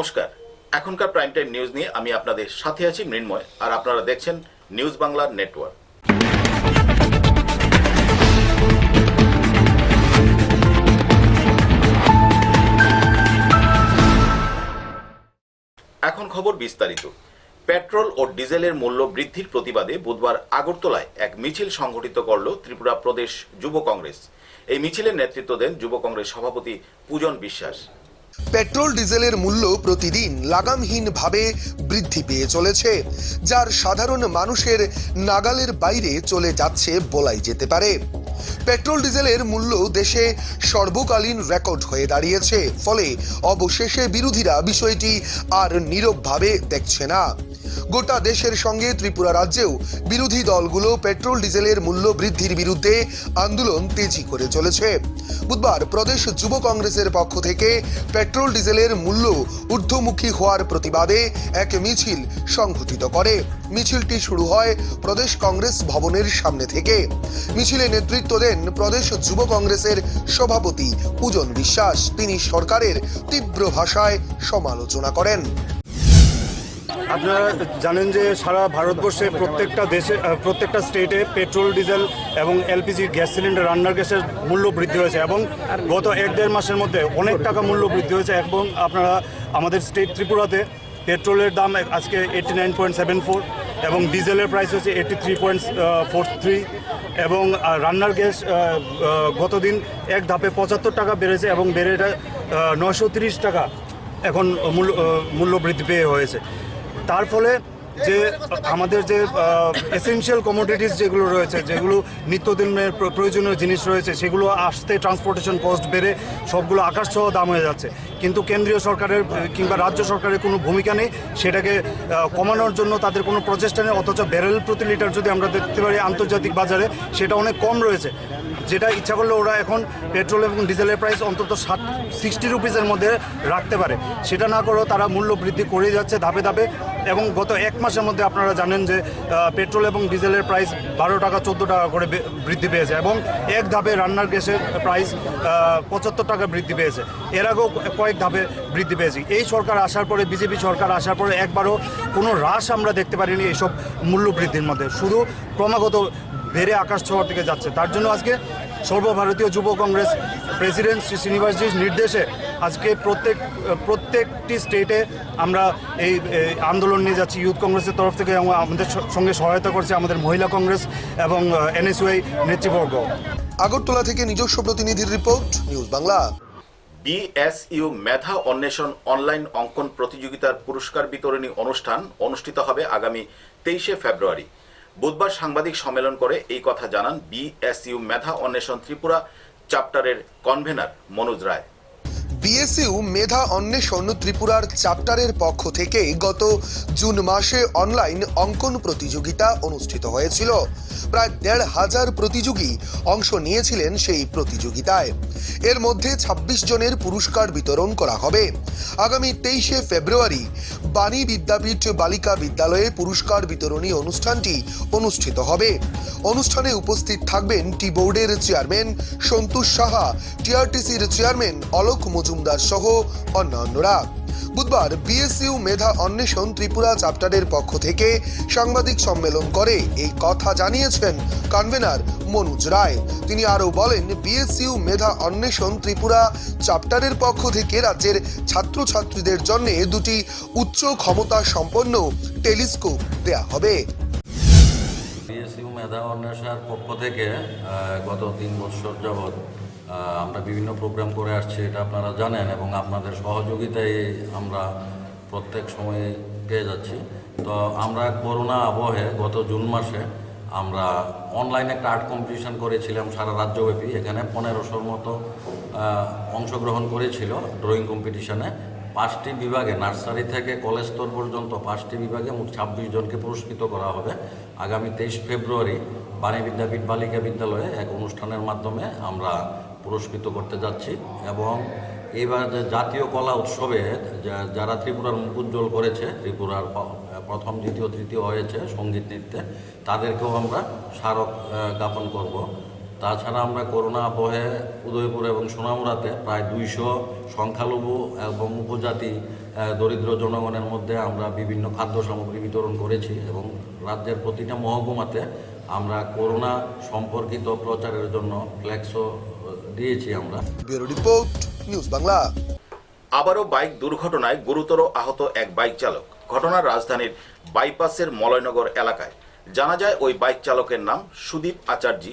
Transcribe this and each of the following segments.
নমস্কার। এখনকার prime time news নিয়ে আমি আপনাদের সাথে আছি মৃন্ময়, আর আপনারা দেখছেন নিউজ বাংলা নেটওয়ার্ক। এখন খবর বিস্তারিত। পেট্রোল ও ডিজেলের মূল্য বৃদ্ধির প্রতিবাদে বুধবার আগরতলায় এক মিছিল সংগঠিত করল ত্রিপুরা প্রদেশ যুব কংগ্রেস। এই মিছিলের নেতৃত্ব দেন যুব কংগ্রেস সভাপতি পূজন বিশ্বাস। পেট্রোল ডিজেলের মূল্য প্রতিদিন লাগামহীনভাবে বৃদ্ধি পেয়ে চলেছে, যার সাধারণ মানুষের নাগালের বাইরে চলে যাচ্ছে বলাই যেতে পারে। পেট্রোল ডিজেলের মূল্য দেশে সর্বকালীন রেকর্ড হয়ে দাঁড়িয়েছে, ফলে অবশেষে বিরোধীরা বিষয়টি আর নীরবভাবে দেখছে না। গোটা দেশের সঙ্গে ত্রিপুরা রাজ্যেও বিরোধী দলগুলো পেট্রোল ডিজেলের মূল্য বৃদ্ধির বিরুদ্ধে আন্দোলন তেজি করে চলেছে। বুধবার প্রদেশ যুব কংগ্রেসের পক্ষ থেকে পেট্রোল ডিজেলের মূল্য ঊর্ধ্বমুখী হওয়ার প্রতিবাদে এক মিছিল সংঘটিত করে। মিছিলটি শুরু হয় প্রদেশ কংগ্রেস ভবনের সামনে থেকে। মিছিলে নেতৃত্ব দেন প্রদেশ যুব কংগ্রেসের সভাপতি পূজন বিশ্বাস। তিনি সরকারের তীব্র ভাষায় সমালোচনা করেন। আপনারা জানেন যে সারা ভারতবর্ষে প্রত্যেকটা স্টেটে পেট্রোল, ডিজেল এবং এলপিজি গ্যাস সিলিন্ডার, রান্নার গ্যাসের মূল্য বৃদ্ধি হয়েছে এবং গত 1-1.5 মাসের মধ্যে অনেক টাকা মূল্য বৃদ্ধি হয়েছে। এবং আপনারা আমাদের স্টেট ত্রিপুরাতে পেট্রোলের দাম আজকে 89.74 এবং ডিজেলের প্রাইস হচ্ছে 83.43 এবং রান্নার গ্যাস গতদিন এক ধাপে 75 টাকা বেড়েছে এবং বেড়ে এটা 930 টাকা এখন মূল্য বৃদ্ধি পেয়ে হয়েছে। তার ফলে যে আমাদের যে এসেনশিয়াল কমোডিটিস যেগুলো রয়েছে, যেগুলো নিত্যদিনের প্রয়োজনীয় জিনিস রয়েছে, সেগুলো আসতে ট্রান্সপোর্টেশন কস্ট বেড়ে সবগুলো আকাশছোঁয়া দাম হয়ে যাচ্ছে। কিন্তু কেন্দ্রীয় সরকারের কিংবা রাজ্য সরকারের কোনো ভূমিকা নেই সেটাকে কমানোর জন্য, তাদের কোনো প্রচেষ্টা নেই। অথচ ব্যারেল প্রতি লিটার যদি আমরা দেখতে পারি আন্তর্জাতিক বাজারে সেটা অনেক কম রয়েছে, যেটা ইচ্ছা করলে ওরা এখন পেট্রোল এবং ডিজেলের প্রাইস অন্তত 60 রুপিসের মধ্যে রাখতে পারে। সেটা না করেও তারা মূল্য বৃদ্ধি করে যাচ্ছে ধাপে ধাপে। এবং গত 1 মাসের মধ্যে আপনারা জানেন যে পেট্রোল এবং ডিজেলের প্রাইস 12 টাকা 14 টাকা করে বৃদ্ধি পেয়েছে এবং এক ধাপে রান্নার গ্যাসের প্রাইস 75 টাকা বৃদ্ধি পেয়েছে। এর আগেও কয়েক ধাপে বৃদ্ধি পেয়েছে। এই সরকার আসার পরে, বিজেপি সরকার আসার পরে একবারও কোনো হ্রাস আমরা দেখতে পারিনি এইসব মূল্য বৃদ্ধির মধ্যে, শুধু ক্রমাগত বেড়ে আকাশ ছোঁয়ার দিকে যাচ্ছে। তার জন্য আজকে সর্বভারতীয় যুব কংগ্রেস প্রেসিডেন্ট শ্রী শ্রীনিবাসজির নির্দেশে আজকে প্রত্যেকটি স্টেটে আমরা এই আন্দোলন নিয়ে যাচ্ছি ইউথ কংগ্রেসের তরফ থেকে, এবং আমাদের সঙ্গে সহায়তা করছে আমাদের মহিলা কংগ্রেস এবং এনএসইউআই নেতৃবর্গ। আগরতলা থেকে নিজস্ব প্রতিনিধির রিপোর্ট, নিউজ বাংলা। বিএসইউ মেধা অন্বেষণ অনলাইন অঙ্কন প্রতিযোগিতার পুরস্কার বিতরণী অনুষ্ঠান অনুষ্ঠিত হবে আগামী 23শে ফেব্রুয়ারি। বুধবার সাংবাদিক সম্মেলন করে এই কথা জানান বিএসইউ মেধা অন্বেষণ ত্রিপুরা চ্যাপ্টারের কনভেনার মনোজ রায়। বিএসইউ মেধা অন্বেষণ ত্রিপুরার চ্যাপ্টারের পক্ষ থেকে গত জুন মাসে অনলাইন অঙ্কন প্রতিযোগিতা অনুষ্ঠিত হয়েছিল। প্রায় 1,500 প্রতিযোগী অংশ নিয়েছিলেন সেই প্রতিযোগিতায়। এর মধ্যে 26 জনের পুরস্কার বিতরণ করা হবে। আগামী 23শে ফেব্রুয়ারি বাণী বিদ্যাপীঠ বালিকা বিদ্যালয়ে পুরস্কার বিতরণী অনুষ্ঠানটি অনুষ্ঠিত হবে। অনুষ্ঠানে উপস্থিত থাকবেন টি বোর্ডের চেয়ারম্যান সন্তোষ সাহা, টিআরটিসির চেয়ারম্যান অলোক মজুমদার সহ অন্যান্যরা। বুধবার বিএসইউ মেধা অন্বেষণ ত্রিপুরা চ্যাপ্টারের পক্ষ থেকে সাংবাদিক সম্মেলন করে এই কথা জানিয়েছেন কনভেনার মনোজ রায়। তিনি আরও বলেন, বিএসইউ মেধা অন্বেষণ ত্রিপুরা চ্যাপ্টারের পক্ষ থেকে রাজ্যের ছাত্রছাত্রীদের জন্য 2টি উচ্চ ক্ষমতা সম্পন্ন টেলিস্কোপ দেয়া হবে। বিএসইউ মেধা অন্বেষণের পক্ষ থেকে গত 3 বছর যাবৎ আমরা বিভিন্ন প্রোগ্রাম করে আসছি, এটা আপনারা জানেন, এবং আপনাদের সহযোগিতায় আমরা প্রত্যেক সময়ে পেয়ে যাচ্ছি। তো আমরা করোনা আবহে গত জুন মাসে আমরা অনলাইনে একটা আর্ট কম্পিটিশন করেছিলাম সারা রাজ্যব্যাপী। এখানে 1500 মতো অংশগ্রহণ করেছিল ড্রয়িং কম্পিটিশনে। 5টি বিভাগে, নার্সারি থেকে কলেজ স্তর পর্যন্ত 5টি বিভাগে মোট 26 জনকে পুরস্কৃত করা হবে। আগামী 23 ফেব্রুয়ারি বাণী বিদ্যাপীঠ বালিকা বিদ্যালয়ে এক অনুষ্ঠানের মাধ্যমে আমরা পুরস্কৃত করতে যাচ্ছি। এবং এবার যে জাতীয় কলা উৎসবে যারা ত্রিপুরার মুখ উজ্জ্বল করেছে, ত্রিপুরার প্রথম, দ্বিতীয়, তৃতীয় হয়েছে সঙ্গীত নৃত্যে, তাদেরকেও আমরা স্মারক জ্ঞাপন করব। তাছাড়া আমরা করোনা আবহে উদয়পুর এবং সোনামুড়াতে প্রায় 200 সংখ্যালঘু এবং উপজাতি দরিদ্র জনগণের মধ্যে আমরা বিভিন্ন খাদ্য সামগ্রী বিতরণ করেছি এবং রাজ্যের প্রতিটা মহকুমাতে আমরা করোনা সম্পর্কিত প্রচারের জন্য ফ্ল্যাক্সও দিয়েছি আমরা। Bureau report, news Bangla. আবারও বাইক দুর্ঘটনায় গুরুতর আহত এক বাইক চালক। ঘটনা রাজধানীর বাইপাসের মলয়নগর এলাকায়। জানা যায় ওই বাইক চালকের নাম সুদীপ আচার্য।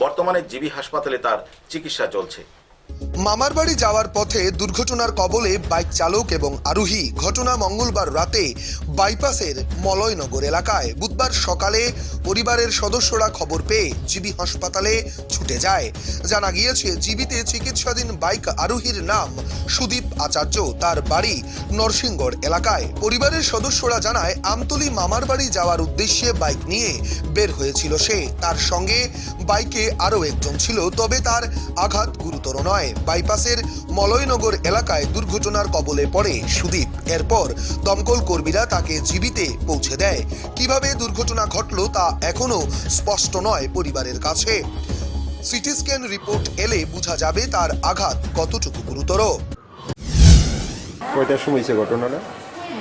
বর্তমানে জিবি হাসপাতালে তার চিকিৎসা চলছে। মামার বাড়ি যাওয়ার পথে দুর্ঘটনার কবলে বাইক চালক এবং আরোহী। ঘটনা মঙ্গলবার রাতে বাইপাসের মলয়নগর এলাকায়। বুধবার সকালে পরিবারের সদস্যরা খবর পেয়ে জিবি হাসপাতালে ছুটে যায়। জানা গিয়েছে জিবিতে চিকিৎসাধীন বাইক আরোহীর নাম সুদীপ আচার্য। তার বাড়ি নরসিংগড় এলাকায়। পরিবারের সদস্যরা জানায় আমতলী মামার বাড়ি যাওয়ার উদ্দেশ্যে বাইক নিয়ে বের হয়েছিল সে। তার সঙ্গে বাইকে আরও একজন ছিল, তবে তার আঘাত গুরুতর নয়। বাইপাসের মলয়নগর এলাকায় দুর্ঘটনার কবলে পড়ে সুদীপ। এরপর দমকল কর্মীরা তাকে জীবিতে পৌঁছে দেয়। কিভাবে দুর্ঘটনা ঘটলো তা এখনো স্পষ্ট নয় পরিবারের কাছে। সিটি স্ক্যান রিপোর্ট এলে বোঝা যাবে তার আঘাত কতটুকু গুরুতর। কয়টার সময় হয়েছে ঘটনাটা?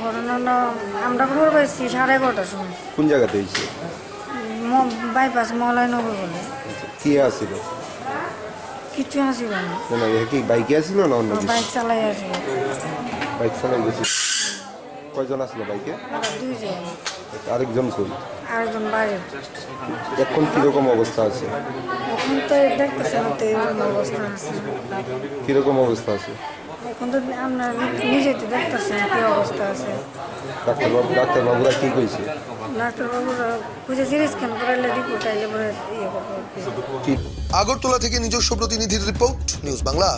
ঘটনাটা আমরা খবর পাইছি 11:30টার সময়। কোন জায়গাতে হয়েছে? বাইপাস মলয়নগর বলে। কি আসছিল? কিছু আসিল না, না কি বাইকে আসছিল না অন্য কিছু? বাইক চালাই আসিল। বাইক চালাই গেছিল। কয়জন আসলো বাইকে? দুইজন, আরেকজন কই? আরেকজন বাইরে। এখন কিরকম অবস্থা আছে? এখন তো দেখতেছে না তো এরকম অবস্থা আছে। কিরকম অবস্থা আছে? এখন তো আমরা নিজে তো দেখতেছি না কি অবস্থা আছে। ডাক্তারবাবুরা কি কইছে? ডাক্তারবাবুরা খুঁজে সিটি স্ক্যান করাইলে রিপোর্ট আইলে পরে ইয়ে করবো। কি? আগরতলা থেকে নিজস্ব প্রতিনিধির রিপোর্ট, নিউজ বাংলা।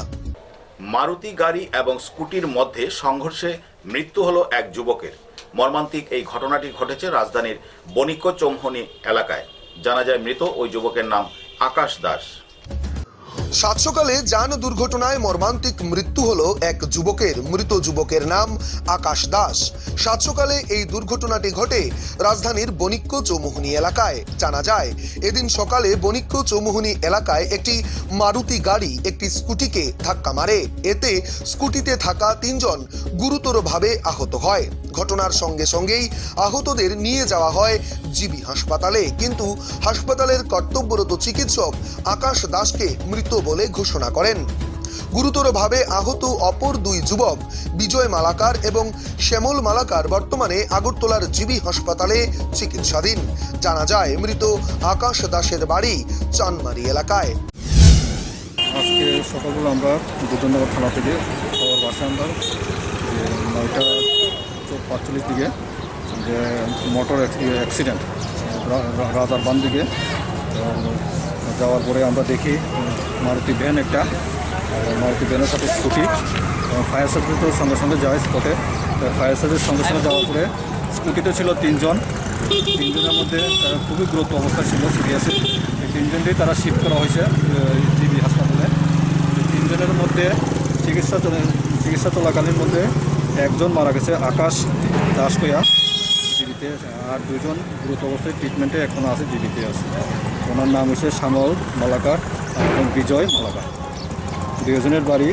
মারুতি গাড়ি এবং স্কুটির মধ্যে সংঘর্ষে মৃত্যু হলো এক যুবকের। মর্মান্তিক এই ঘটনাটি ঘটেছে রাজধানীর বণিক্য চৌমুহনী এলাকায়। জানা যায় মৃত ওই যুবকের নাম আকাশ দাস। সাত সকালে যান দুর্ঘটনায় মর্মান্তিক মৃত্যু হলো এক যুবকের। মৃত যুবকের নাম আকাশ দাস। সাত সকালে এই দুর্ঘটনাটি ঘটে রাজধানীর বণিক্য চৌমুহনী এলাকায়। জানা যায় এদিন সকালে বণিক্য চৌমুহনী এলাকায় একটি মারুতি গাড়ি একটি স্কুটিকে ধাক্কা মারে। এতে স্কুটিতে থাকা 3 জন গুরুতরভাবে আহত হয়। ঘটনার সঙ্গে সঙ্গেই আহতদের নিয়ে যাওয়া হয় জিবি হাসপাতালে, কিন্তু হাসপাতালের কর্তব্যরত চিকিৎসক আকাশ দাসকে মৃত বলে ঘোষণা করেন। গুরুতরভাবে আহত অপর 2 যুবক বিজয় মালাকার এবং শ্যামল মালাকার বর্তমানে আগরতলার জিবি হাসপাতালে চিকিৎসাধীন। জানা যায় মৃত আকাশ দাসের বাড়ি চানমারি এলাকায়। আজকে সকালবেলা আমরা দুজননগর থানা থেকে খবর পাচ্ছি আমরা যে 9:45 দিকে যে মোটর অ্যাক্সিডেন্ট রাজার বান দিকে যাওয়ার পরে আমরা দেখি মারুতি ভ্যান একটা, মারুতি ভ্যানের সাথে স্কুটি। ফায়ার সার্ভিস তো সঙ্গে সঙ্গে যায় স্পটে। ফায়ার সার্ভিস সঙ্গে সঙ্গে যাওয়ার পরে স্কুটিতে ছিল 3 জন। 3 জনের মধ্যে খুবই গুরুত্ব অবস্থা ছিল সিরিয়াসে। এই 3 জনকেই তারা শিফট করা হয়েছে জিবি হাসপাতালে। 3 জনের মধ্যে চিকিৎসা চলাকালীন মধ্যে একজন মারা গেছে, আকাশ দাস কইয়া জিবিতে, আর 2 জন গুরুতর অবস্থায় ট্রিটমেন্টে এখনও আছে, জিবিতে আছে। ওনার নাম হচ্ছে শ্যামল মালাকার এবং বিজয় মালাকার। 2 জনের বাড়ি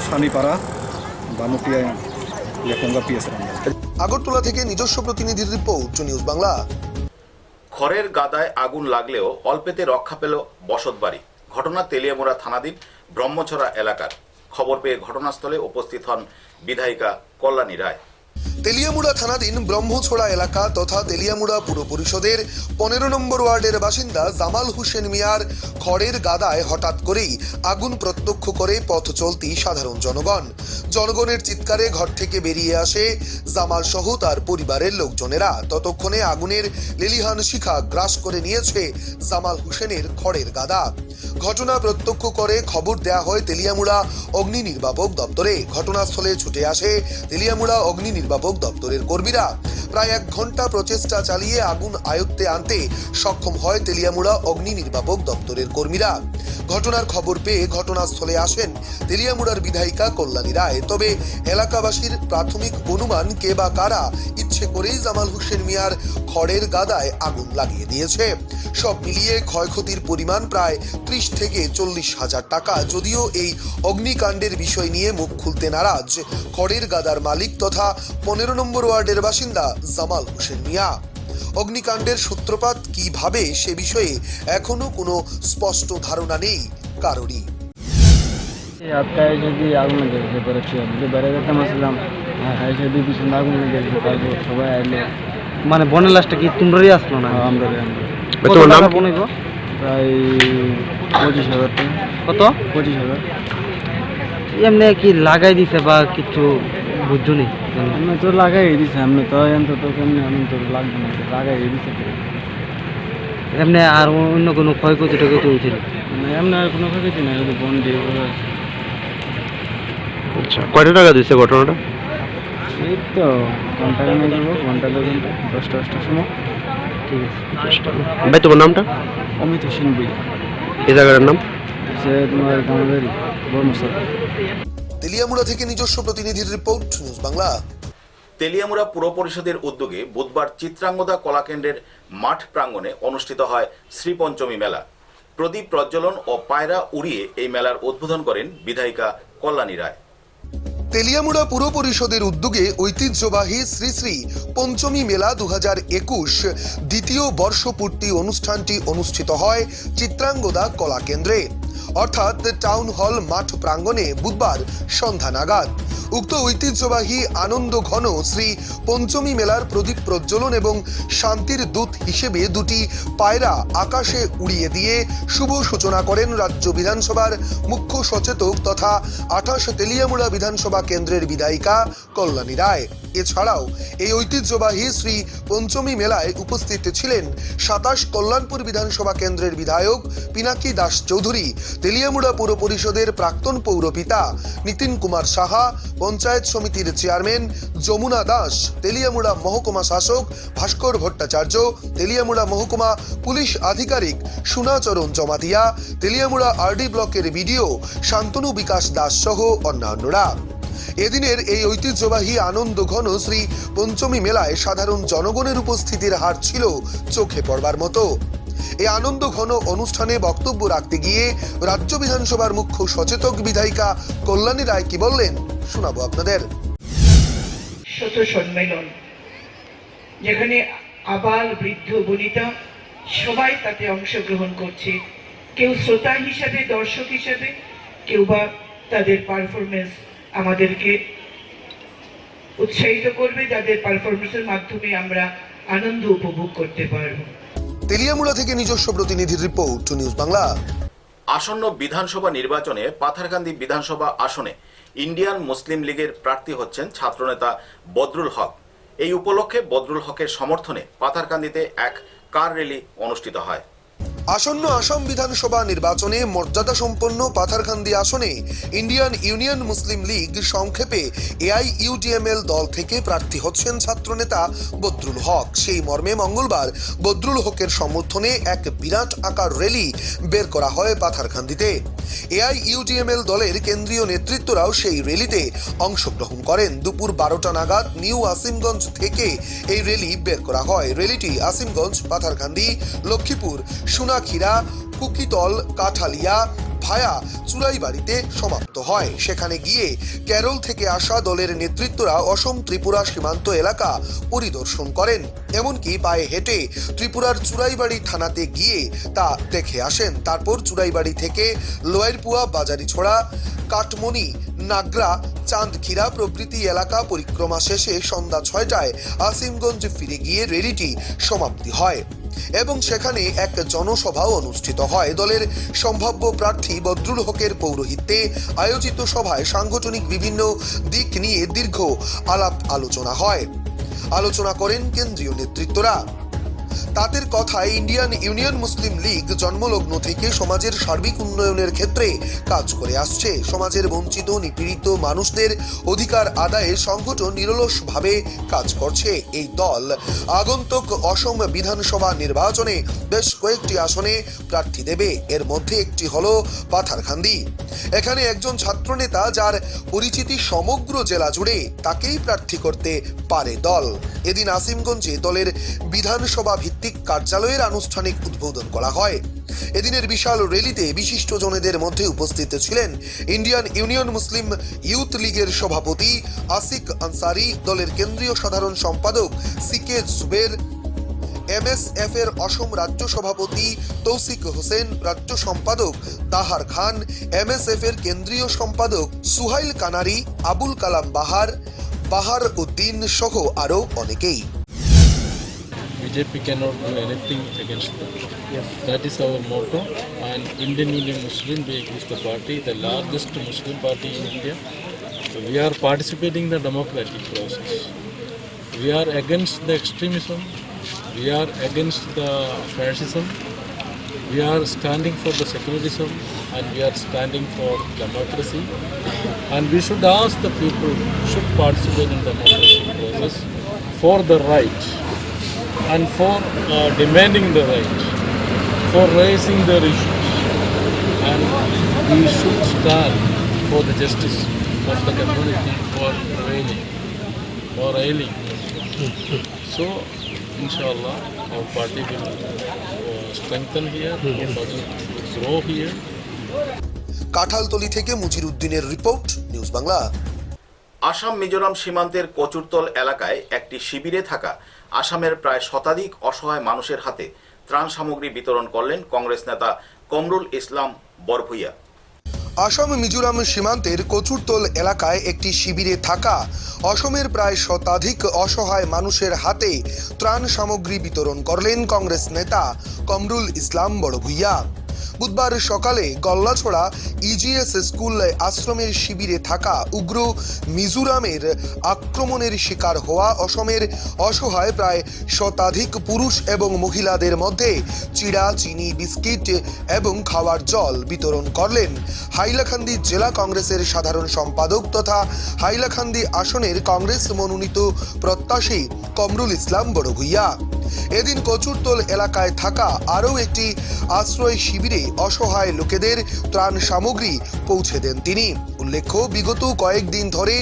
শানিপাড়া বানুটিয়া লেখঙ্গা পিএসের। আগরতলা থেকে নিজস্ব প্রতিনিধির রিপোর্ট, নিউজ বাংলা। খড়ের গাদায় আগুন লাগলেও অল্পেতে রক্ষা পেল বসতবাড়ি। ঘটনা তেলিয়ামুড়া থানাধীন ব্রহ্মছড়া এলাকার। খবর পেয়ে ঘটনাস্থলে উপস্থিত হন বিধায়িকা কল্যাণী রায়। তেলিয়ামুড়া থানাধীন ব্রহ্মছড়া এলাকা তথা তেলিয়ামুড়া পুর পরিষদের 15 নম্বর ওয়ার্ডের বাসিন্দা জামাল হোসেন মিয়ার খড়ের গাদায় হঠাৎ করেই আগুন প্রত্যক্ষ করে পথ চলতি সাধারণ জনগণ। জনগণের চিৎকারে ঘর থেকে বেরিয়ে আসে জামাল সহ তার পরিবারের লোকজনেরা। ততক্ষণে আগুনের লেলিহান শিখা গ্রাস করে নিয়েছে জামাল হোসেনের খড়ের গাদা। ঘটনা প্রত্যক্ষ করে খবর দেয়া হয় তেলিয়ামুড়া অগ্নি নির্বাপক দপ্তরে। ঘটনাস্থলে ছুটে আসে তেলিয়ামুড়া অগ্নি নির্বাপক দপ্তরের কর্মীরা। প্রায় 1 ঘন্টা প্রচেষ্টা চালিয়ে আগুন আয়ত্তে আনতে সক্ষম হয় তেলিয়ামুড়া অগ্নি নির্বাপক দপ্তরের কর্মীরা। ঘটনার খবর পেয়ে ঘটনাস্থলে আসেন তেলিয়ামুড়ার বিধায়িকা কল্যাণী রায়। তবে এলাকাবাসীর প্রাথমিক অনুমান কে বা কারা ইচ্ছে করেই জামাল হোসেন মিয়ার খড়ের গাদায় আগুন লাগিয়ে দিয়েছে। সব মিলিয়ে ক্ষয়ক্ষতির পরিমাণ প্রায় 30 থেকে 40 হাজার টাকা। যদিও এই অগ্নিকাণ্ডের বিষয় নিয়ে মুখ খুলতে নারাজ খড়ের গাদার মালিক তথা 15 নম্বর ওয়ার্ডের বাসিন্দা জামাল হোসেন মিয়া। অগ্নিকাণ্ডের সূত্রপাত কিভাবে সে বিষয়ে এখনো কোনো স্পষ্ট ধারণা নেই কারোরই। আটটায় যদি আগুন লেগেছে বেরোচ্ছি আমি বেড়ে যেতাম আসলাম এসে দুই পিছনে আগুন লেগেছে তারপর সবাই আইলো মানে বনের লাশটা কি তোমরাই আসলো না? আমরা কত টাকা বনিব? প্রায় 25,000 টাকা। কত? 25,000। এমনি কি লাগাই দিছে বা কিছু বুঝছো নি? আমি তো লাগাই দিছি, আমি তো তো কেমনি আমি তো লাগবে না, লাগাই দিছি। এমনি আর অন্য কোনো ক্ষয়ক্ষতি টক্ষতি হয়েছিল? এমনি আর কোনো ক্ষতি নাই, শুধু বন দিয়ে। আচ্ছা, কয়টা টাকা দিচ্ছে ঘটনাটা? এই তো ঘন্টা নিয়ে যাবো, ঘন্টা 2 ঘন্টা 10টার সময়। ঠিক আছে। ভাই তোমার নামটা? অমিত হোসেন বুইয়া। এই জায়গাটার নাম? সে তোমার আমাদের বর্মসর। তেলিয়ামুড়া থেকে নিজস্ব প্রতিনিধির রিপোর্ট, নিউজ বাংলা। তেলিয়ামুড়া পুর পরিষদের উদ্যোগে বুধবার চিত্রাঙ্গদা কলাকেন্দ্রের মাঠ প্রাঙ্গণে অনুষ্ঠিত হয় শ্রীপঞ্চমী মেলা। প্রদীপ প্রজ্বলন ও পায়রা উড়িয়ে এই মেলার উদ্বোধন করেন বিধায়িকা কল্যাণী রায়। তেলিয়ামুড়া পুর পরিষদের উদ্যোগে ঐতিহ্যবাহী শ্রী শ্রী পঞ্চমী মেলা 2021 দ্বিতীয় বর্ষপূর্তি অনুষ্ঠানটি অনুষ্ঠিত হয় চিত্রাঙ্গদা কলাকেন্দ্রে, অর্থাৎ টাউন হল মাঠ প্রাঙ্গণে বুধবার সন্ধ্যা নাগাদ। উক্ত ঐতিহ্যবাহী আনন্দ ঘন শ্রী পঞ্চমী মেলার প্রদীপ প্রজ্বলন এবং শান্তির দূত হিসেবে দুটি পায়রা আকাশে উড়িয়ে দিয়ে শুভ সূচনা করেন রাজ্য বিধানসভার মুখ্য সচেতক তথা 28 তেলিয়ামুড়া বিধানসভা কেন্দ্রের বিধায়িকা কল্যাণী রায়। এছাড়াও এই ঐতিহ্যবাহী শ্রী পঞ্চমী মেলায় উপস্থিত ছিলেন 27 কল্যাণপুর বিধানসভা কেন্দ্রের বিধায়ক পিনাকি দাস চৌধুরী, তেলিয়ামুড়া পৌর পরিষদের প্রাক্তন পৌরপিতা নিতিন কুমার সাহা, পঞ্চায়েত সমিতির চেয়ারম্যান যমুনা দাস, তেলিয়ামুড়া মহকুমা শাসক ভাস্কর ভট্টাচার্য, তেলিয়ামুড়া মহকুমা পুলিশ আধিকারিক সুনাচরণ জমাতিয়া, তেলিয়ামুড়া আরডি ব্লকের বিডিও শান্তনু বিকাশ দাস সহ অন্যান্যরা। এদিনের এই ঐতিহ্যবাহী আনন্দ ঘন শ্রী পঞ্চমী মেলায় সাধারণ জনগণের উপস্থিতির হার ছিল চোখে পড়বার মতো। এই আনন্দ ঘন অনুষ্ঠানে বক্তব্য রাখতে গিয়ে রাজ্য বিধানসভার মুখ্য সচেতক বিধায়িকা কল্যাণী রায় কি বললেন শোনাবো আপনাদের। শত সম্মেলন, যেখানে আবাল বৃদ্ধ বনিতা সবাই তাতে অংশগ্রহণ করছে, কেউ শ্রোতা হিসাবে, দর্শক হিসাবে, কেউ বা তাদের পারফরমেন্স আমাদেরকে উৎসাহিত করবে, যাদের পারফরমেন্সের মাধ্যমে আমরা আনন্দ উপভোগ করতে পারব। তেলিয়ামুড়া থেকে নিজস্ব প্রতিনিধির রিপোর্ট, নিউজ বাংলা। আসন্ন বিধানসভা নির্বাচনে পাথারকান্দি বিধানসভা আসনে ইন্ডিয়ান মুসলিম লীগের প্রার্থী হচ্ছেন ছাত্রনেতা বদরুল হক। এই উপলক্ষে বদরুল হকের সমর্থনে পাথারকান্দিতে এক কার র্যালি অনুষ্ঠিত হয়। আসন্ন আসাম বিধানসভা নির্বাচনে মর্যাদা সম্পন্ন পাথারকান্দি আসনে ইন্ডিয়ান ইউনিয়ন মুসলিম লীগ সংক্ষেপে AIUDML দল থেকে প্রার্থী হচ্ছেন ছাত্রনেতা বদরুল হক। সেই মর্মে মঙ্গলবার বদরুল হকের সমর্থনে এক বিরাট আকার র্যালি বের করা হয় পাথারকান্দিতে। AIUDML দলের কেন্দ্রীয় নেতৃত্বরাও সেই র্যালিতে অংশগ্রহণ করেন। দুপুর 12টা নাগাদ নিউ আসিমগঞ্জ থেকে এই র্যালি বের করা হয়। র্যালিটি আসিমগঞ্জ, পাথারকান্দি, লক্ষ্মীপুর, সুনাখিরা, কুকিতল, কাঠালিয়া ভায়া চুরাইবাড়িতে সমাপ্ত হয়। সেখানে গিয়ে কেরল থেকে আসা দলের নেতৃত্বরা অসম ত্রিপুরা সীমান্ত এলাকা পরিদর্শন করেন, এমনকি পায়ে হেঁটে ত্রিপুরার চুরাইবাড়ি থানাতে গিয়ে তা দেখে আসেন। তারপর চুরাইবাড়ি থেকে লোয়ারপুয়া, বাজারিছড়া, কাটমনি, নাগরা, চাঁদখিরা প্রভৃতি এলাকা পরিক্রমা শেষে সন্ধ্যা 6টায় আসিমগঞ্জ ফিরে গিয়ে র্যালিটি সমাপ্তি হয় এবং সেখানে এক জনসভাও অনুষ্ঠিত হয়। দলের সম্ভাব্য প্রার্থী বদরুল হকের পৌরোহিত্যে আয়োজিত সভায় সাংগঠনিক বিভিন্ন দিক নিয়ে দীর্ঘ আলাপ আলোচনা হয়। আলোচনা করেন কেন্দ্রীয় নেতৃত্বরা। তাদের কথায় ইন্ডিয়ান ইউনিয়ন মুসলিম লীগ জন্মলগ্ন থেকে সমাজের সার্বিক উন্নয়নের ক্ষেত্রে কাজ করে আসছে। সমাজের বঞ্চিত নিপীড়িত মানুষদের অধিকার আদায়ে সংগঠন নিরলসভাবে কাজ করছে। এই দল আগন্তুক অসম বিধানসভা নির্বাচনে বেশ কয়েকটি আসনে প্রার্থী দেবে। এর মধ্যে একটি হলো পাথারকান্দি। এখানে একজন ছাত্রনেতা যার পরিচিতি সমগ্র জেলা জুড়ে, তাকেই প্রার্থী করতে পারে দল। এদিন আসিমগঞ্জে দলের বিধানসভা ভিত্তিক কার্যালয়ের আনুষ্ঠানিক উদ্বোধন করা হয়। এদিনের বিশাল র্যালিতে বিশিষ্টজনেদের মধ্যে উপস্থিত ছিলেন ইন্ডিয়ান ইউনিয়ন মুসলিম ইউথ লীগের সভাপতি আসিক আনসারি, দলের কেন্দ্রীয় সাধারণ সম্পাদক সিকে জুবের, MSF এর অসম রাজ্য সভাপতি তৌসিক হোসেন, রাজ্য সম্পাদক তাহার খান, MSF এর কেন্দ্রীয় সম্পাদক সুহাইল কানারি, আবুল কালাম বাহার উদ্দিন সহ আরো অনেকেই। BJP cannot do anything against them. That is our motto. And Indian Union Muslim League is the party, the largest Muslim party in India. So we are participating in the democratic process. We are against the extremism. We are against the fascism. We are standing for the secularism, and we are standing for democracy. And we should ask the people should participate in the democratic process for the right. And for demanding the right, for raising their issues, and we should stand for the justice of the community who are prevailing or ailing. So, inshallah, our party will strengthen here, our party will grow here. Kathaltali থেকে মুজির উদ্দিনের report, news Bangla. Assam Mizoram সীমান্তের কচুরতল এলাকায় একটি শিবিরে থাকা আসামের প্রায় শতাধিক অসহায় মানুষের হাতে ত্রাণ সামগ্রী বিতরণ করলেন কংগ্রেস নেতা কমরুল ইসলাম বরভুইয়া। আসাম মিজোরাম সীমান্তের কচুরতল এলাকায় একটি শিবিরে থাকা অসমের প্রায় শতাধিক অসহায় মানুষের হাতে ত্রাণ সামগ্রী বিতরণ করলেন কংগ্রেস নেতা কমরুল ইসলাম বড়ভুইয়া। বুধবার সকালে গল্লাছড়া ইজিএস স্কুল আশ্রমের শিবিরে থাকা উগ্র মিজোরামের আক্রমণের শিকার হওয়া অসমের অসহায় প্রায় শতাধিক পুরুষ এবং মহিলাদের মধ্যে চিড়া, চিনি, বিস্কিট এবং খাওয়ার জল বিতরণ করলেন হাইলাকান্দি জেলা কংগ্রেসের সাধারণ সম্পাদক তথা হাইলাকান্দি আসনের কংগ্রেস মনোনীত প্রত্যাশী কমরুল ইসলাম বড়ভুইয়া। এদিন কচুরতল এলাকায় থাকা আরও একটি আশ্রয় শিবিরে অসহায় লোকেদের ত্রাণ সামগ্রী পৌঁছে দেন তিনি। উল্লেখ্য, বিগত কয়েকদিন ধরে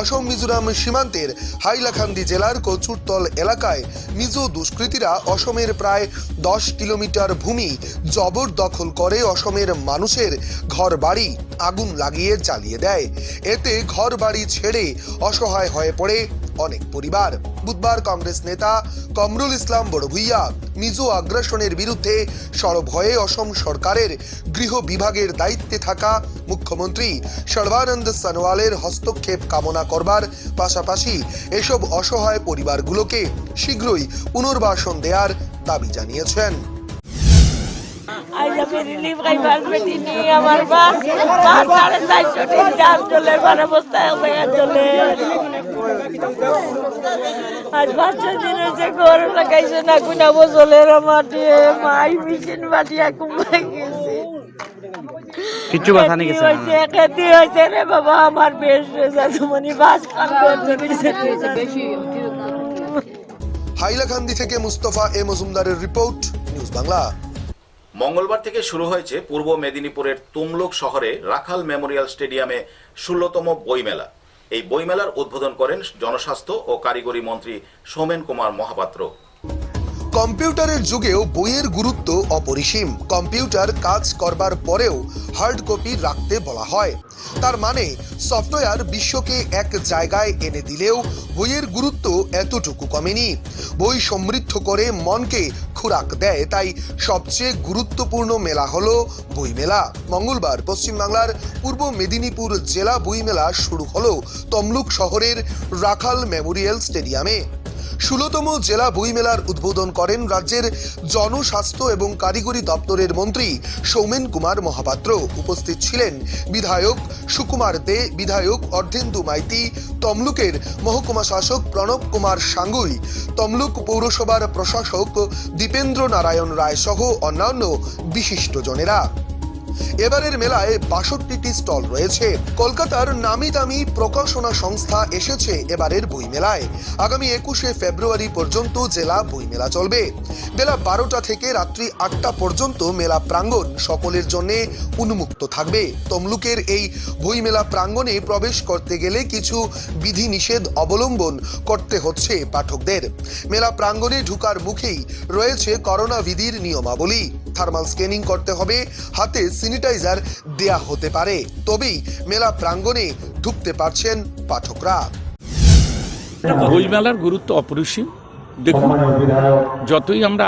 অসম মিজোরাম সীমান্তের হাইলাকান্দি জেলার কচুরতল এলাকায় মিজো দুষ্কৃতীরা অসমের প্রায় 10 কিলোমিটার ভূমি জবরদখল করে অসমের মানুষের ঘরবাড়ি আগুন লাগিয়ে জ্বালিয়ে দেয়। এতে ঘরবাড়ি ছেড়ে অসহায় হয়ে পড়ে অনেক পরিবার। বুধবার কংগ্রেস নেতা কমরুল ইসলাম বড়ভুইয়া মিজো আগ্রাসনের বিরুদ্ধে সরব হয়ে অসম সরকারের গৃহ বিভাগের দায়িত্বে থাকা মুখ্যমন্ত্রী সর্বানন্দ সোনোয়ালের হস্তক্ষেপ কামনা করবার পাশাপাশি এসব অসহায় পরিবারগুলোকে শীঘ্রই পুনর্বাসন দেওয়ার দাবি জানিয়েছেন। আজ আমি রিলিফ খাইবার বেটি নিয়ে আমার বাস 450 দিন জাম চলে, মানে বস্তায় চলে। আজ 5-6 দিন হয়েছে ঘর লাগাইছে না, কুনা বছরের মাটি মাই মেশিন বাটিয়া কুমাই গেছে। কিছু কথা নাকি খেতে হয়েছে রে বাবা, আমার বেশ মানে বাস কাম করছে বেশি। হাইলাকান্দি থেকে মুস্তফা এ মজুমদারের রিপোর্ট, নিউজ বাংলা। মঙ্গলবার থেকে শুরু হয়েছে পূর্ব মেদিনীপুরের তুমলুক শহরে রাখাল মেমোরিয়াল স্টেডিয়ামে 16তম বইমেলা। এই বইমেলার উদ্বোধন করেন জনস্বাস্থ্য ও কারিগরি মন্ত্রী সোমেন কুমার মহাপাত্র। কম্পিউটারের যুগেও বইয়ের গুরুত্ব অপরিসীম। কম্পিউটার কাজ করবার পরেও হার্ড কপি রাখতে বলা হয়। তার মানে সফটওয়্যার বিশ্বকে এক জায়গায় এনে দিলেও বইয়ের গুরুত্ব এতটুকু কমেনি। বই সমৃদ্ধ করে মনকে খোরাক দেয়, তাই সবচেয়ে গুরুত্বপূর্ণ মেলা হলো বইমেলা। মঙ্গলবার পশ্চিমবাংলার পূর্ব মেদিনীপুর জেলা বইমেলা শুরু হলো তমলুক শহরের রাখাল মেমোরিয়াল স্টেডিয়ামে। 16তম জেলা বইমেলার উদ্বোধন করেন রাজ্যের জনস্বাস্থ্য এবং কারিগরি দপ্তরের মন্ত্রী সৌমেন কুমার মহাপাত্র। উপস্থিত ছিলেন বিধায়ক সুকুমার দে, বিধায়ক অর্ধেন্দু মাইতি, তমলুকের মহকুমা শাসক প্রণব কুমার সাঙ্গুই, তমলুক পৌরসভার প্রশাসক দীপেন্দ্র নারায়ণ রায় সহ অন্যান্য বিশিষ্টজনেরা। এবারের মেলায় 62টি স্টল রয়েছে। কলকাতার নামি দামি প্রকাশনা সংস্থা এসেছে এবারের বই মেলায়। আগামী 21শে ফেব্রুয়ারি পর্যন্ত জেলা বই মেলা চলবে। বেলা 12টা থেকে রাত্রি 8টা পর্যন্ত মেলা প্রাঙ্গণ সকলের জন্য উন্মুক্ত থাকবে। তমলুকের এই বই মেলা প্রাঙ্গণে প্রবেশ করতে গেলে কিছু বিধিনিষেধ অবলম্বন করতে হচ্ছে পাঠকদের। মেলা প্রাঙ্গণে ঢুকার মুখেই রয়েছে করোনা বিধির নিয়মাবলী। থার্মাল স্ক্যানিং করতে হবে, হাতে স্যানিটাইজার দেয়া হতে পারে, তবেই মেলা প্রাঙ্গণে ঢুকতে পারছেন পাঠকরা। বইমেলার গুরুত্ব অপরিসীম। দেখুন, যতই আমরা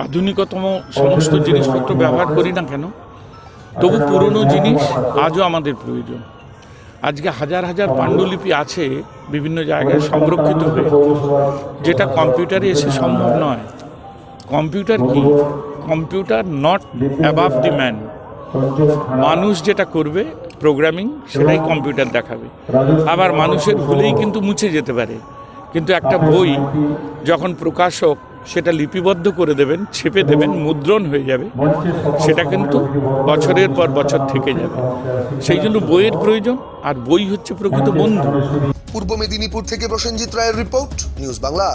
আধুনিকতম সমস্ত জিনিসপত্র ব্যবহার করি না কেন, তবু পুরনো জিনিস আজও আমাদের প্রয়োজন। আজকে হাজার হাজার পাণ্ডুলিপি আছে বিভিন্ন জায়গায় সংরক্ষিত হয়ে, যেটা কম্পিউটারে এসে সম্ভব নয়। কম্পিউটার কি? Computer not above the man. মানুষ যেটা করবে প্রোগ্রামিং, সেটাই কম্পিউটার দেখাবে। আবার মানুষের ভুলেই কিন্তু মুছে যেতে পারে, কিন্তু একটা বই যখন প্রকাশক সেটা লিপিবদ্ধ করে দেবেন, ছেপে দেবেন, মুদ্রণ হয়ে যাবে, সেটা কিন্তু বছরের পর বছর থেকে যাবে। সেই জন্য বইয়ের প্রয়োজন, আর বই হচ্ছে প্রকৃত বন্ধু। পূর্ব মেদিনীপুর থেকে প্রসেনজিৎ রায়ের রিপোর্ট, নিউজ বাংলা।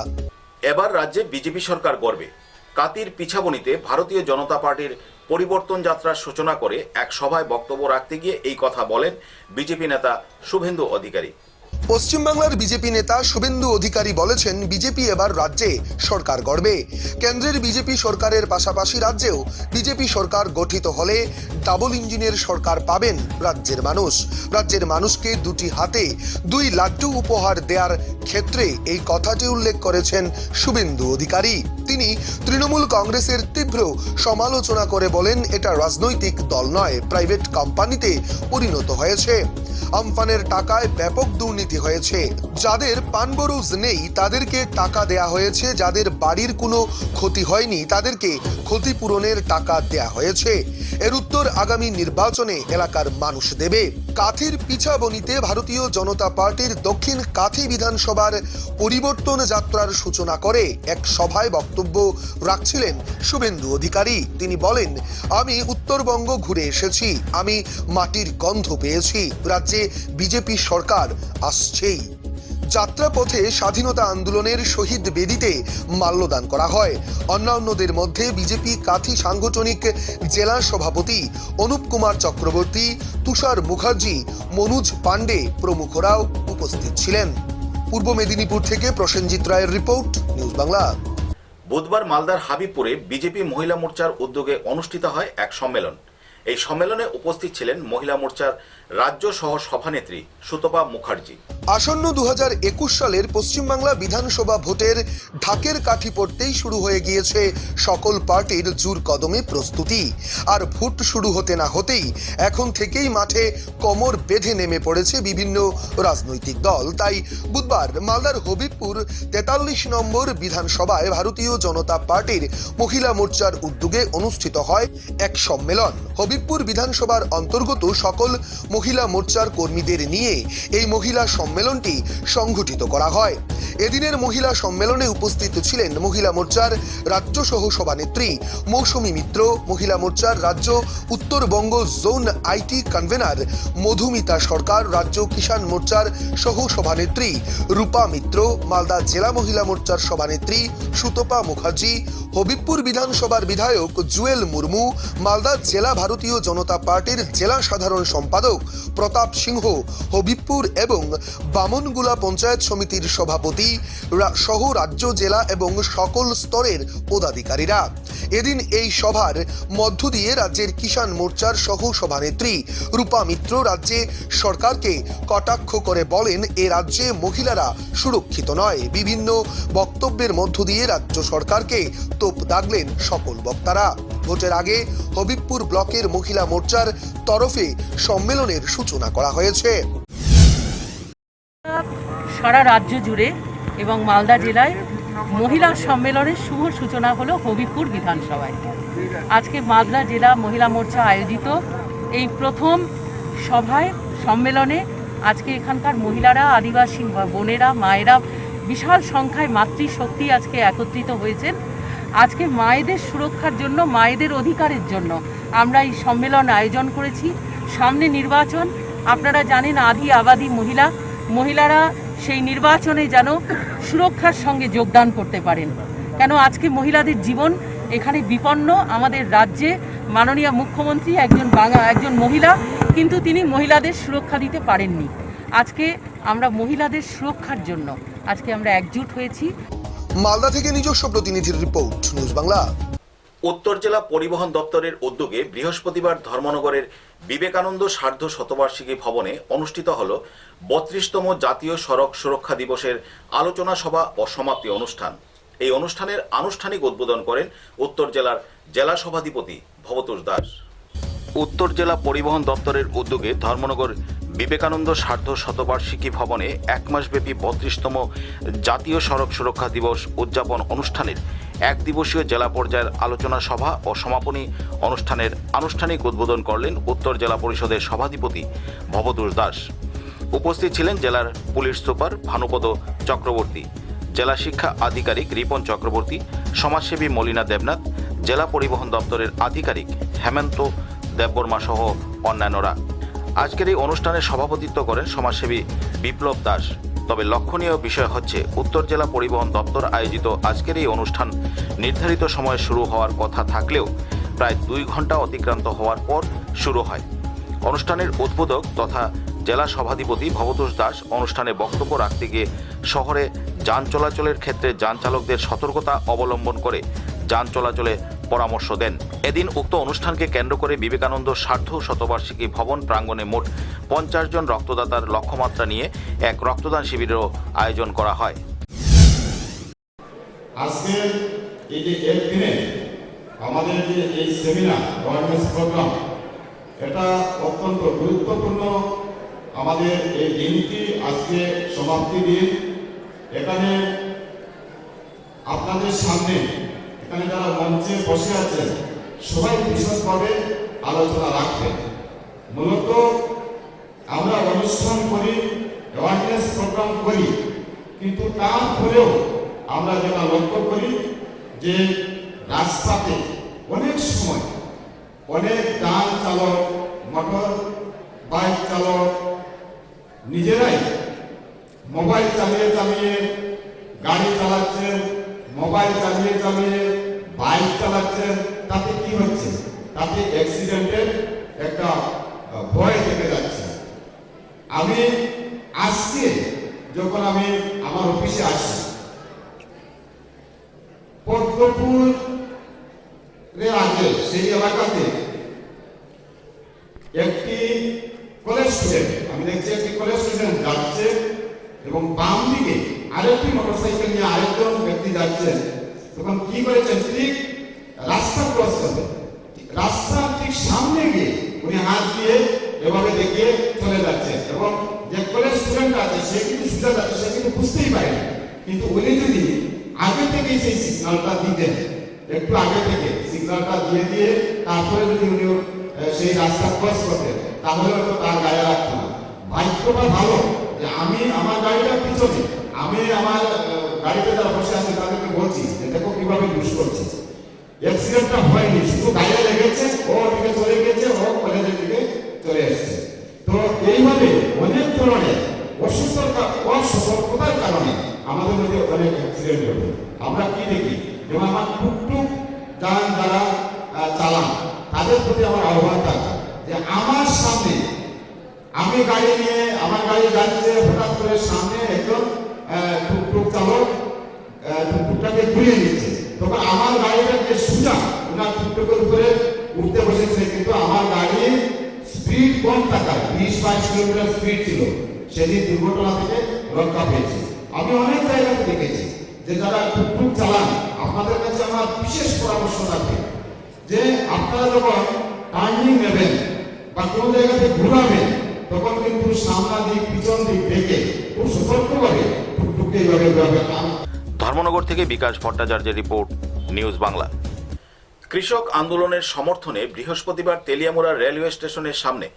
এবার রাজ্যে বিজেপি সরকার গড়বে। কাতির পিছাবনিতে ভারতীয় জনতা পার্টির পরিবর্তন যাত্রার সূচনা করে এক সভায় বক্তব্য রাখতে গিয়ে এই কথা বলেন বিজেপি নেতা শুভেন্দু অধিকারী। পশ্চিমবাংলার বিজেপি নেতা শুভেন্দু অধিকারী বলেছেন, বিজেপি এবার রাজ্যে সরকার গড়বে। কেন্দ্রের বিজেপি সরকারের পাশাপাশি রাজ্যেও বিজেপি সরকার গঠিত হলে ডাবল ইঞ্জিনের সরকার পাবেন রাজ্যের মানুষ। রাজ্যের মানুষকে দুটি হাতে 2 লাড্ডু উপহার দেওয়ার ক্ষেত্রে এই কথাটি উল্লেখ করেছেন শুভেন্দু অধিকারী। তিনি তৃণমূল কংগ্রেসের তীব্র সমালোচনা করে বলেন, এটা রাজনৈতিক দল নয়, প্রাইভেট কোম্পানিতে পরিণত হয়েছে। আমফানের টাকায় ব্যাপক দুর্নীতি হয়েছে। যাদের পানবরুজ নেই তাদেরকে টাকা দেয়া হয়েছে, যাদের বাড়ির কোনো ক্ষতি হয়নি তাদেরকে ক্ষতিপূরণের টাকা দেয়া হয়েছে। এর উত্তর আগামী নির্বাচনে এলাকার মানুষ দেবে। কাথির পিছাবনিতে ভারতীয় জনতা পার্টির দক্ষিণ কাথি বিধানসভার পরিবর্তন যাত্রার সূচনা করে এক সভায় বক্তব্য রাখছিলেন শুভেন্দু অধিকারী। তিনি বলেন, আমি উত্তরবঙ্গ ঘুরে এসেছি, আমি মাটির গন্ধ পেয়েছি। রাজ্যে বিজেপি সরকার আসছেই। যাত্রাপথে স্বাধীনতা আন্দোলনের শহীদ বেদিতে মাল্যদান করা হয়। অন্যান্যদের মধ্যে বিজেপি কাথি সাংগঠনিক জেলা সভাপতি অনুপ কুমার চক্রবর্তী, তুষার মুখার্জি, মনোজ পাণ্ডে প্রমুখরাও উপস্থিত ছিলেন। পূর্ব মেদিনীপুর থেকে প্রসেনজিৎ রায়ের রিপোর্ট, নিউজ বাংলা। বুধবার মালদার হাবিবপুরে বিজেপি মহিলা মোর্চার উদ্যোগে অনুষ্ঠিত হয় এক সম্মেলন। এই সম্মেলনে উপস্থিত ছিলেন মহিলা মোর্চার রাজ্য সহ সভানেত্রী সুতপা মুখার্জি। আসন্ন 2021 সালের পশ্চিমবাংলা বিধানসভা ভোটের ঢাকের কাঠি পড়তেই শুরু হয়ে গিয়েছে সকল পার্টির জোর কদমে প্রস্তুতি। আর ভোট শুরু হতে না হতেই এখন থেকেই মাঠে কোমর বেঁধে নেমে পড়েছে বিভিন্ন রাজনৈতিক দল। তাই বুধবার মালদার হবিবপুর 43 নম্বর বিধানসভায় ভারতীয় জনতা পার্টির মহিলা মোর্চার উদ্যোগে অনুষ্ঠিত হয় এক সম্মেলন। হবিবপুর বিধানসভার অন্তর্গত সকল মহিলা মোর্চার কর্মীদের নিয়ে এই মহিলা সম্মেলনটি সংগঠিত করা হয়। এদিনের মহিলা সম্মেলনে উপস্থিত ছিলেন মহিলা মোর্চার রাজ্য সহ সভানেত্রী মৌসুমী মিত্র, মহিলা মোর্চার রাজ্য Uttarbanga zone IT convener Madhumita Sarkar, রাজ্য কিষাণ মোর্চার সহ সভানেত্রী রূপা মিত্র, মালদা জেলা মহিলা মোর্চার সভানেত্রী সুতপা মুখার্জি, হবিবপুর বিধানসভার বিধায়ক জুয়েল মুর্মু, মালদা জেলা ভারতীয় জনতা পার্টির জেলা সাধারণ সম্পাদক প্রতাপ সিংহ, হবিবপুর এবং বামনগুলা পঞ্চায়েত সমিতির সভাপতি সহ রাজ্য, জেলা এবং সকল স্তরের পদাধিকারীরা। এদিন এই সভার মধ্য দিয়ে রাজ্যের কিষাণ মোর্চার সহ সভানেত্রী রূপা মিত্র রাজ্যে সরকারকে কটাক্ষ করে বলেন, এ রাজ্যে মহিলারা সুরক্ষিত নয়। বিভিন্ন বক্তব্যের মধ্য দিয়ে রাজ্য সরকারকে তোপ দাগলেন সকল বক্তারা। ভোটের আগে হবিবপুর ব্লকের মহিলা মোর্চার তরফে সম্মেলনের সূচনা করা হয়েছে। সারা রাজ্য জুড়ে এবং মালদা জেলায় মহিলা সম্মেলনের শুভ সূচনা হলো হবিপুর বিধানসভায়। আজকে মালদা জেলা মহিলা মোর্চা আয়োজিত এই প্রথম সভায় সম্মেলনে আজকে এখানকার মহিলারা, আদিবাসী বোনেরা, মায়েরা বিশাল সংখ্যায় মাতৃশক্তি আজকে একত্রিত হয়েছেন। আজকে মায়েদের সুরক্ষার জন্য, মায়েদের অধিকারের জন্য আমরা এই সম্মেলন আয়োজন করেছি। সামনে নির্বাচন, আপনারা জানেন আদি আবাদি মহিলারা সেই নির্বাচনে যেন সুরক্ষার সঙ্গে যোগদান করতে পারেন। কেন আজকে মহিলাদের জীবন এখানে বিপন্ন। আমাদের রাজ্যে মাননীয় মুখ্যমন্ত্রী একজন মহিলা, কিন্তু তিনি মহিলাদের সুরক্ষা দিতে পারেননি। আজকে আমরা মহিলাদের সুরক্ষার জন্য আজকে আমরা একজোট হয়েছি। মালদা থেকে নিজস্ব প্রতিনিধির রিপোর্ট, নিউজ বাংলা। উত্তর জেলা পরিবহন দপ্তরের উদ্যোগে বৃহস্পতিবার ধর্মনগরের বিবেকানন্দ সার্ধ শতবার্ষিকী ভবনে অনুষ্ঠিত হল ৩২তম জাতীয় সড়ক সুরক্ষা দিবসের আলোচনা সভা ও সমাপ্তি অনুষ্ঠান। এই অনুষ্ঠানের আনুষ্ঠানিক উদ্বোধন করেন উত্তর জেলার জেলা সভাধিপতি ভবতোষ দাস। উত্তর জেলা পরিবহন দপ্তরের উদ্যোগে ধর্মনগর বিবেকানন্দ সার্ধ শতবার্ষিকী ভবনে এক মাসব্যাপী ৩২তম জাতীয় সড়ক সুরক্ষা দিবস উদযাপন অনুষ্ঠানের এক দিবসীয় জেলা পর্যায়ের আলোচনা সভা ও সমাপনী অনুষ্ঠানের আনুষ্ঠানিক উদ্বোধন করলেন উত্তর জেলা পরিষদের সভাধিপতি ভবতোষ দাস। উপস্থিত ছিলেন জেলার পুলিশ সুপার ভানুপদ চক্রবর্তী, জেলা শিক্ষা আধিকারিক রিপন চক্রবর্তী, সমাজসেবী মলিনা দেবনাথ, জেলা পরিবহন দপ্তরের আধিকারিক হেমন্ত দেববর্মা সহ অন্যান্যরা। আজকের এই অনুষ্ঠানে সভাপতিত্ব করেন সমাজসেবী বিপ্লব দাস। তবে লক্ষণীয় বিষয় হচ্ছে উত্তর জেলা পরিবহন দপ্তর আয়োজিত আজকের এই অনুষ্ঠান নির্ধারিত সময়ে শুরু হওয়ার কথা থাকলেও প্রায় 2 ঘন্টা অতিক্রান্ত হওয়ার পর শুরু হয়। অনুষ্ঠানের উদ্বোধক তথা জেলা সভাধিপতি ভবতোষ দাস অনুষ্ঠানে বক্তব্য রাখতে গিয়ে শহরে যান চলাচলের ক্ষেত্রে যান চালকদের সতর্কতা অবলম্বন করে যান চলাচলে পরামর্শ দেন। এদিন উক্ত অনুষ্ঠানকে কেন্দ্র করে বিবেকানন্দ সার্ধ শতবার্ষিকী ভবন প্রাঙ্গণে মোট 50 জন রক্তদাতার লক্ষ্যমাত্রা নিয়ে এক রক্তদান শিবিরেরও আয়োজন করা হয়। আজকে এই যে একদিনে আমাদের যে এই সেমিনার অ্যাওয়ারনেস প্রোগ্রাম, এটা অত্যন্ত গুরুত্বপূর্ণ। আমাদের এই দিনটি আজকে সমাপ্তি দিন। এখানে আপনাদের সামনে এখানে যারা মঞ্চে বসে আছেন সবাই বিশদভাবে আলোচনা রাখবেন। মূলত আমরা অনুষ্ঠান করি, অ্যাওয়ারনেস প্রোগ্রাম করি, কিন্তু তারপরেও আমরা যেটা লক্ষ্য করি যে রাস্তাতে অনেক সময় অনেক যান চালক, মোটর বাইক চালক নিজেরাই মোবাইল চালিয়ে গাড়ি চালাচ্ছেন, মোবাইল চালিয়ে বাইক চালাচ্ছেন। তাতে কি হচ্ছে? তাতে অ্যাক্সিডেন্টের একটা ভয় থেকে যাচ্ছে। আমি আজকে যখন আমি আমার অফিসে আসি, পদ্মপুরের আগে সেই এলাকাতে একটি কলেজ স্টুডেন্ট, আমি দেখছি একটি কলেজ স্টুডেন্ট যাচ্ছে এবং বাম দিকে আরেকটি মোটরসাইকেল নিয়ে আরেকজন ব্যক্তি যাচ্ছেন। তখন কি করেছেন? ঠিক রাস্তা ক্রস করবে, রাস্তা ঠিক সামনে গিয়ে উনি হাত দিয়ে এভাবে দেখিয়ে চলে যাচ্ছে এবং যে কলেজ স্টুডেন্ট আছে সে কিন্তু সোজা যাচ্ছে, সে কিন্তু বুঝতেই পারে না। কিন্তু উনি যদি আগে থেকে সেই সিগন্যালটা দিতেন, একটু আগে থেকে সিগন্যালটা দিয়ে তারপরে যদি উনি সেই রাস্তা ক্রস করতেন, তাহলে হয়তো তার গায়ে রাখতো না। ভাগ্যটা ভালো যে আমি আমার গাড়িটা পিছনে, আমি আমার গাড়িতে যারা বসে আছে তাদেরকে বলছি যে দেখো কিভাবে ইউজ করছে। অ্যাক্সিডেন্টটা হয়নি, শুধু গায়ে লেগেছে, ও দিকে চলে গেছে, ও কলেজের দিকে চলে এসছে। তো এইভাবে অনেক ধরনের অসতর্কতার কারণে আমাদের মধ্যে অনেক অ্যাক্সিডেন্ট হবে। আমরা কি দেখি? যেমন আমার টুকটুক যান যারা চালান, তাদের প্রতি আমার আহ্বান থাকে যে আমার সামনে আমি গাড়ি নিয়ে, আমার গাড়ি যাচ্ছে, হঠাৎ করে সামনে একজন টুকটুক চালক টুকটুকটাকে ঘুরিয়ে নিচ্ছে। তখন আমার গাড়িটা যে সোজা ওনার টুকটুকের উপরে উঠতে বসেছে, কিন্তু আমার গাড়ির স্পিড কম থাকায় 20-22 কিলোমিটার স্পিড ছিল, সেদিন দুর্ঘটনা থেকে রক্ষা পেয়েছে। আমি অনেক জায়গাতে দেখেছি যে যারা টুকটুক চালান, আপনাদের কাছে আমার বিশেষ পরামর্শ থাকবে যে আপনারা যখন টার্নিং নেবেন বা কোনো জায়গাতে ঘুরাবেন, তখন কিন্তু সামনা দিক পিছন দিক দেখে খুব সতর্কভাবে ফুটুকে এইভাবে ধর্মনগর থেকে বিকাশ ভট্টাচার্যের রিপোর্ট, নিউজ বাংলা। কৃষক আন্দোলনের সমর্থনে বৃহস্পতিবার তেলিয়ামুড়া রেলওয়ে স্টেশনের সামনে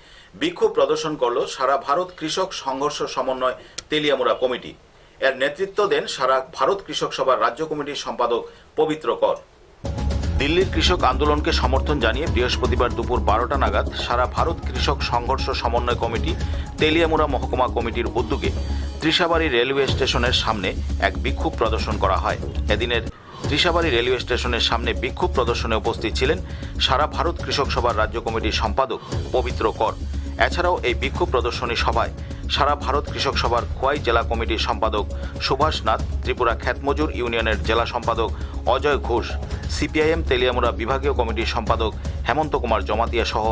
বিক্ষোভ প্রদর্শন করল সারা ভারত কৃষক সংঘর্ষ সমন্বয় তেলিয়ামুড়া কমিটি। এর নেতৃত্ব দেন সারা ভারত কৃষক সভার রাজ্য কমিটির সম্পাদক পবিত্র কর। দিল্লির কৃষক আন্দোলনকে সমর্থন জানিয়ে বৃহস্পতিবার দুপুর 12টা নাগাদ সারা ভারত কৃষক সংঘর্ষ সমন্বয় কমিটি তেলিয়ামুড়া মহকুমা কমিটির উদ্যোগে ত্রিশাবাড়ি রেলওয়ে স্টেশনের সামনে এক বিক্ষোভ প্রদর্শন করা হয়। এদিনের ত্রিশাবাড়ি রেলওয়ে স্টেশনের সামনে বিক্ষোভ প্রদর্শনে উপস্থিত ছিলেন সারা ভারত কৃষক সভার রাজ্য কমিটির সম্পাদক পবিত্র কর। এছাড়াও এই বিক্ষোভ প্রদর্শনী সভায় সারা ভারত কৃষক সভার খোয়াই জেলা কমিটির সম্পাদক সুভাষ নাথ, ত্রিপুরা খ্যাতমজুর ইউনিয়নের জেলা সম্পাদক অজয় ঘোষ, সিপিআইএম তেলিয়ামুড়া বিভাগীয় কমিটির সম্পাদক হেমন্ত কুমার জমাতিয়া সহ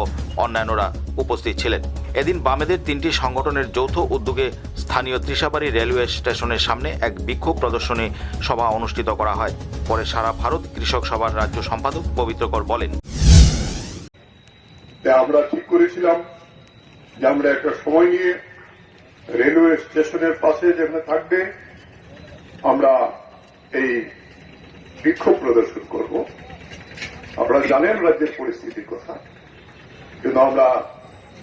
অন্যান্যরা উপস্থিত ছিলেন। এদিন বামেদের 3টি সংগঠনের যৌথ উদ্যোগে স্থানীয় ত্রিশাবাড়ি রেলওয়ে স্টেশনের সামনে এক বিক্ষোভ প্রদর্শনী সভা অনুষ্ঠিত করা হয়। পরে সারা ভারত কৃষক সভার রাজ্য সম্পাদক পবিত্র কর বলেন, আমরা ঠিক করেছিলাম যে আমরা একটা সময় নিয়ে রেলওয়ে স্টেশনের পাশে যেখানে থাকবে আমরা এই বিক্ষোভ প্রদর্শন করব। আপনারা জানেন রাজ্যের পরিস্থিতির কথা, কিন্তু আমরা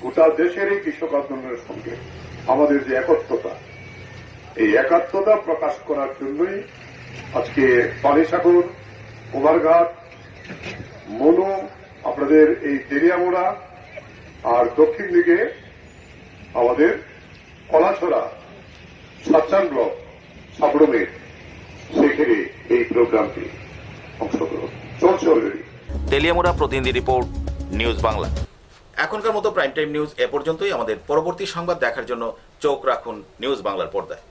গোটা দেশের এই কৃষক আন্দোলনের সঙ্গে আমাদের যে একত্রতা, এই একাত্মতা প্রকাশ করার জন্যই আজকে পানিসাগর, কুমারঘাট, মনু, আপনাদের এই তেলিয়ামুড়া আর দক্ষিণ দিকে আমাদের কলাছড়া, সাচ্চান ব্লক, সাবরমের, সেখানে এই প্রোগ্রামটি অংশগ্রহণ চলছে অলরেডি। তেলিয়ামুড়া প্রতিনিধি রিপোর্ট, নিউজ বাংলা। এখনকার মতো প্রাইম টাইম নিউজ এ পর্যন্তই। আমাদের পরবর্তী সংবাদ দেখার জন্য চোখ রাখুন নিউজ বাংলার পর্দায়।